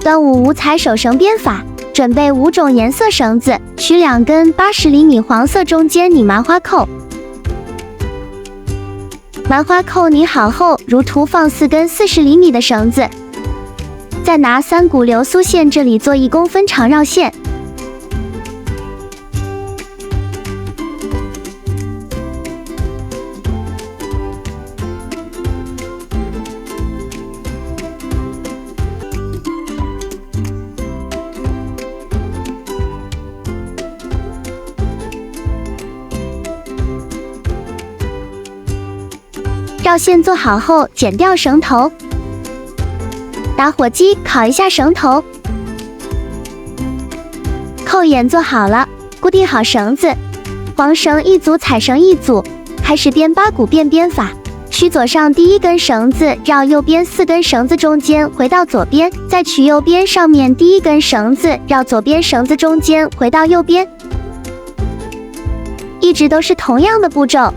端午五彩手绳编法，准备5种颜色绳子，取2根80厘米黄色中间拧麻花扣。麻花扣拧好后，如图放4根40厘米的绳子，再拿3股流苏线这里做1公分长绕线。绕线做好后，剪掉绳头，打火机烤一下绳头。扣眼做好了，固定好绳子，黄绳一组，彩绳一组，开始编8股变编法。取左上第1根绳子，绕右边4根绳子中间回到左边，再取右边上面第1根绳子，绕左边绳子中间回到右边，一直都是同样的步骤。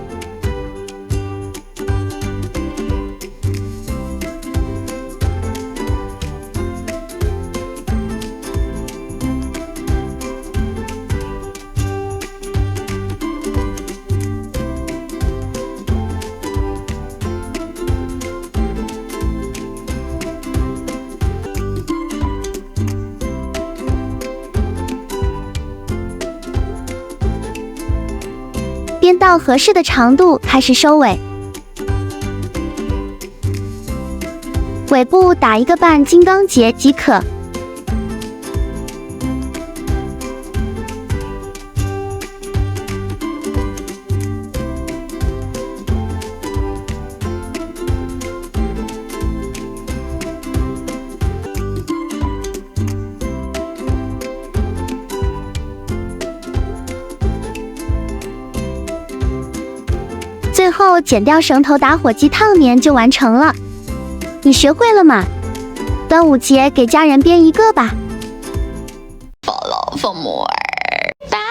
编到合适的长度，开始收尾。尾部打1个半金刚结即可。最后剪掉绳头，打火机烫棉就完成了。你学会了吗？端午节给家人编一个吧。Follow for more. Bye.